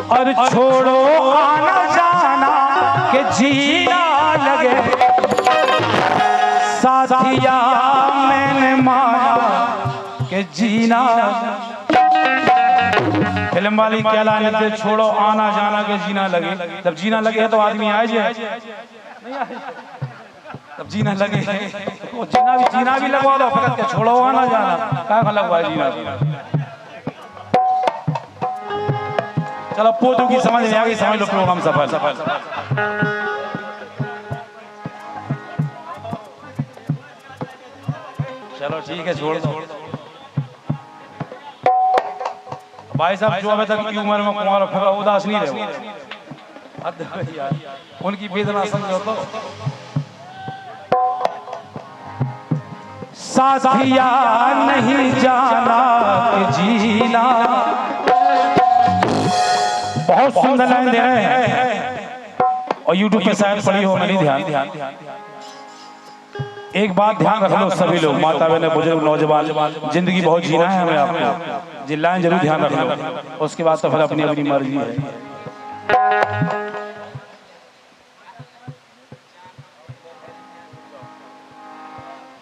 और छोड़ो आना जाना के जीना लगे, साथिया मैंने माना के जीना। फिल्म वाली क्या लाइन थी, छोड़ो आना जाना के जीना लगे। जब जीना लगे तो आदमी आए जाए, तब जीना लगे तो जीना भी लगवा दो, फकत के छोड़ो आना जाना क्या लगवा जीना। चलो पोतू की समझ में आ गई, समझ लो प्रोग्राम सफल। चलो ठीक है, छोड़ दो भाई साहब। जो अभी तक की उम्र में कुमार फका उदास नहीं रहे, उनकी वेदना समझो तो। साथिया नहीं जाना कि जीना। बहुत सुंदर लाइन दे रहे हैं और YouTube पे शायद पढ़ी हो, मैंने ध्यान। एक बात ध्यान रख लो सभी लोग, माता बहने बुजुर्ग नौजवान, जिंदगी बहुत जीना है हमें आपको, जी लाइन जरूर ध्यान रख लो। उसके बाद तो फिर अपनी अपनी मर्जी है।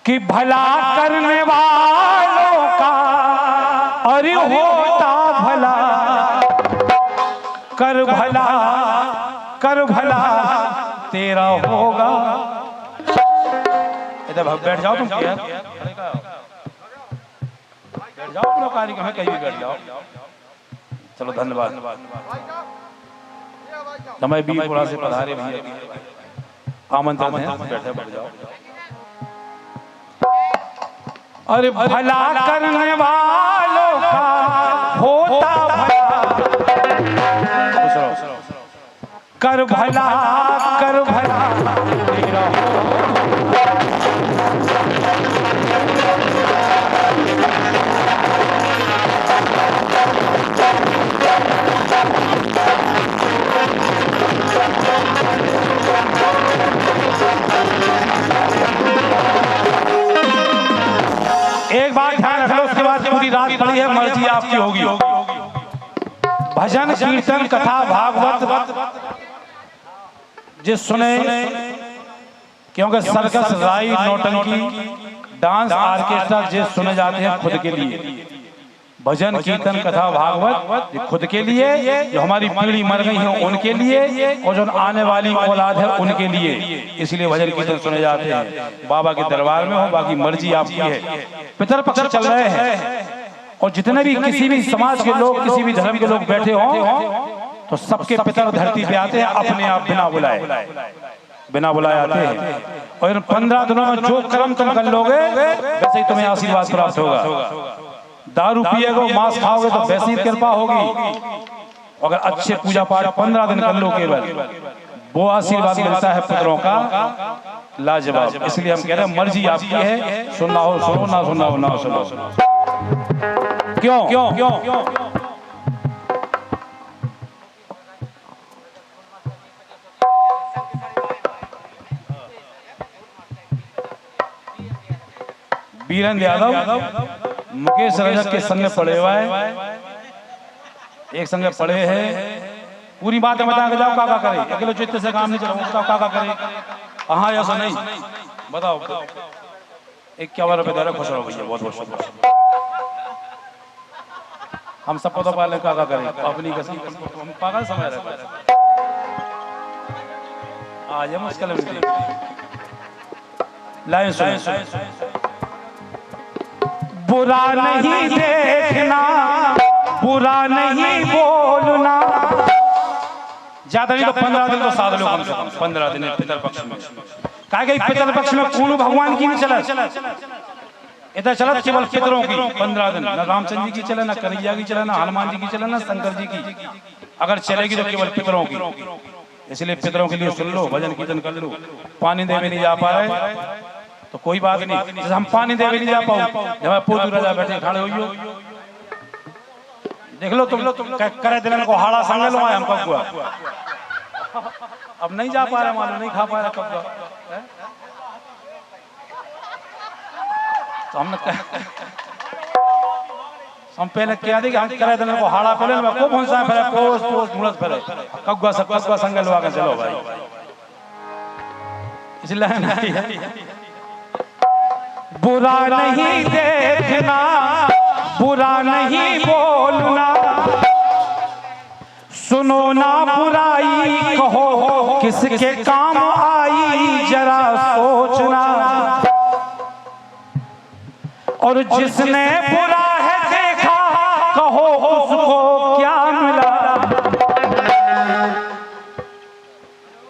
कि भला करने वालों का अरे होता भला, कर भला तेरा होगा। इधर बैठ जाओ तुम, क्या बैठ जाओ अपना कार्यक्रम है, कहीं भी बैठ जाओ। चलो धन्यवाद। समय बीरपुरा से पधारे भैया, आमंत्रण है, बैठे बैठ जाओ। अरे भला करने वालों का होता भला, कर भला तेरा। एक बात ध्यान रखो, उसके बाद पूरी रात पड़ी है, मर्जी आपकी होगी। भजन कीर्तन कथा भागवत जिस सुने, क्योंकि सर्कस राई नौटंकी डांस ऑर्केस्ट्रा जिस सुने जाते हैं खुद के लिए। भजन कीर्तन कथा भागवत खुद के लिए, जो हमारी पीढ़ी मर गई है उनके लिए, और जो आने वाली औलाद है उनके लिए, इसलिए भजन कीर्तन सुने जाते हैं। बाबा के दरबार में हो, बाकी मर्जी आपकी है। पितर पक्ष चल रहे हैं और जितने भी किसी भी समाज के लोग, किसी भी धर्म के लोग बैठे हो, तो सबके पितर धरती पे आते हैं अपने आप, बिना बुलाए आते हैं। और इन 15 दिनों में जो कर्म तुम कर लोगे वैसे ही तुम्हें आशीर्वाद प्राप्त होगा। दारू पिएगो, मांस खाओगे तो वैसी ही कृपा होगी। अगर अच्छे पूजा पाठ 15 दिन कर लो केवल, वो आशीर्वाद मिलता है पुत्रों का लाजवाब। इसलिए हम कह रहे हैं मर्जी आपकी है, सुनना हो सुनो, ना सुनना हो ना सुनो। क्यों बीरेंद्र यादव मुकेश रजक के संग पड़े हुआ है, एक संग पड़े हैं। पूरी बात बता के जाओ, काका करे अकेले चित्त से काम नहीं चला, बताओ काका करे। हाँ ऐसा नहीं, बताओ 51 रुपए दे रहे, खुश रहो भैया, बहुत बहुत शुक्रिया। हम सब पता पाले काका करे, अपनी कसम हम पागल समझ रहे। आज ये मुश्किल है, लाइन सुनो। बुरा नहीं देखना, बुरा नहीं बोलना, ज्यादा नहीं तो 15 दिन तो साध लो, कम से कम 15 दिन पितर पक्ष में। कहा गई पितर पक्ष में कौन भगवान की नहीं चला, इधर चला केवल पितरों की 15 दिन। न रामचंद्र जी की चले, न कन्हैया की चले, न हनुमान जी की चले, न शंकर जी की। अगर चलेगी तो केवल पितरों की। इसलिए पितरों के लिए सुन लो, भजन कीर्तन कर लो। पानी देवे नहीं जा पा रहे तो कोई बात नहीं, जैसे हम पानी देवे नहीं जा पाओ, जब पोतू राजा बैठे खड़े हो, देख लो तुम करे दिलन को हाड़ा संग लो आए हम कब हुआ। अब नहीं जा पा रहे, मालूम नहीं खा पा रहे कब, तो हमने हम पहले क्या दे कि हम करे देने को हाड़ा पहले में को कौन सा फिर पोस पोस मुलत फिर कगवा सब कगवा संग लगा के चलो भाई इसलिए नहीं बुरा नहीं देखना बुरा नहीं बोलना सुनो ना बुराई कहो किसके काम आई जरा सोचना और जिसने बुरा है देखा कहो उसको क्या मिला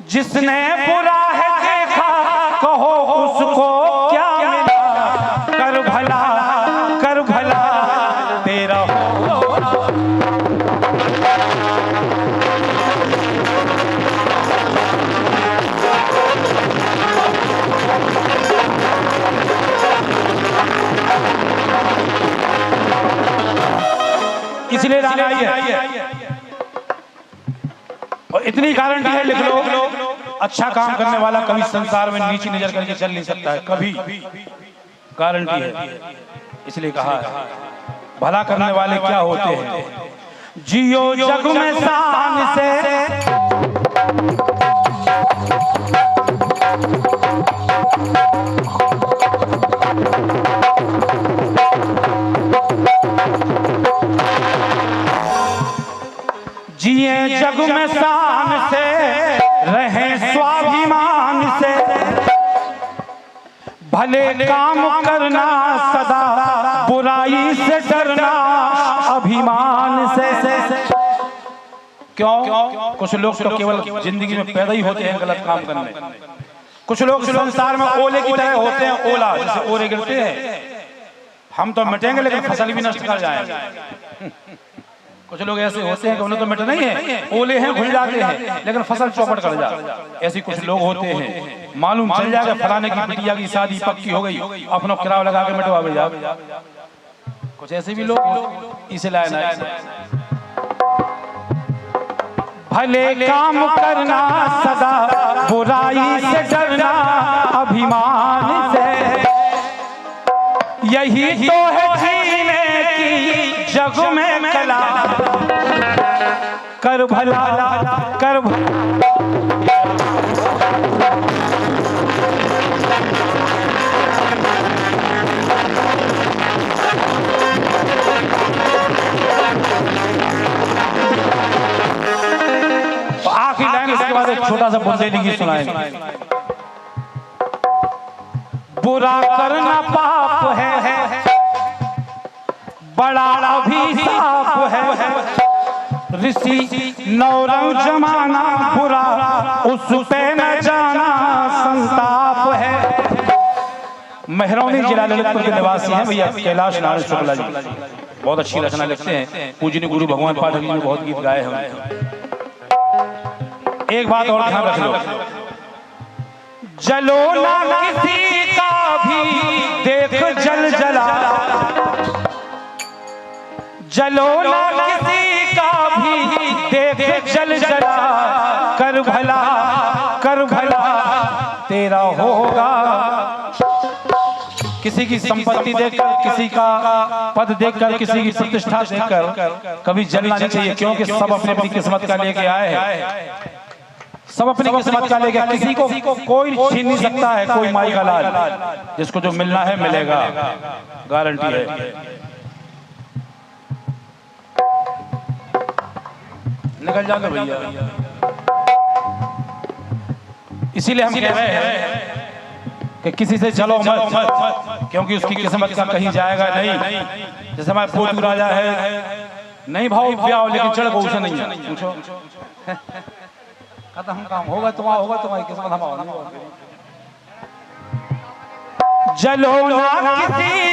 जिसने बुरा है देखा कहो उसको क्या मिला कर भला तेरा हो इसलिए और इतनी गारंटी है लिख लो अच्छा काम करने वाला कभी संसार में नीची नजर करके चल नहीं सकता है कभी गारंटी है इसलिए कहा है भला करने वाले क्या होते हैं जियो जग में शान से जिए जग में शान से रहे स्वाभिमान से भले काम करना सदा बुराई से डरना अभिमान से क्यों कुछ लोग तो केवल जिंदगी में पैदा ही होते हैं गलत काम करने कुछ लोग संसार में ओले की तरह होते हैं ओला जैसे ओले गिरते हैं हम तो मिटेंगे लेकिन फसल भी नष्ट कर जाएंगे कुछ लोग ऐसे होते हैं कि उन्हें तो मिट नहीं है ओले हैं घुल जाते हैं लेकिन फसल चौपट कर जाए ऐसे कुछ लोग होते हैं मालूम चल जाएगा फलाने की बिटिया की शादी पक्की हो गई अपना किराया लगा के मिटवा भेजा कुछ ऐसे भी लोग इसे लाए ना भले काम करना सदा बुराई से डरना अभिमान से यही तो है जीने की जग में कला कर भला आखिरी लाइन इसके बाद एक छोटा सा बुंदेली की सुनाएंगे बुरा करना पाप है बड़ा अभिशाप है ऋषि नौरंग जमाना बुरा उस पे न जाना संताप है मेहरौनी जिला ललितपुर के निवासी हैं भैया कैलाश नारायण शुक्ला जी बहुत अच्छी रचना लिखते हैं पूजनीय गुरु भगवान पाठक जी ने बहुत गीत गाए हैं एक बात और ध्यान रख लो जलो ना किसी का भी देख जल जला जलो ना किसी का भी देख जल जला कर भला तेरा होगा किसी की संपत्ति देखकर किसी का पद देखकर किसी की प्रतिष्ठा देखकर कभी जलना नहीं चाहिए क्योंकि सब अपने अपनी किस्मत का लेके आए हैं सब अपनी किस्मत का लेके किसी को कोई छीन नहीं सकता है कोई माई का लाल जिसको जो मिलना है मिलेगा गारंटी है निकल जाएगा भैया इसीलिए हम कह रहे हैं कि किसी से चलो मत क्योंकि उसकी किस्मत का कहीं जाएगा नहीं जैसे हमारे पोतू राजा है नहीं भाव ब्याह लेकिन चढ़ को उसे नहीं है पूछो खत्म काम होगा तुम्हारी किस्मत हमारा जलो ना किसी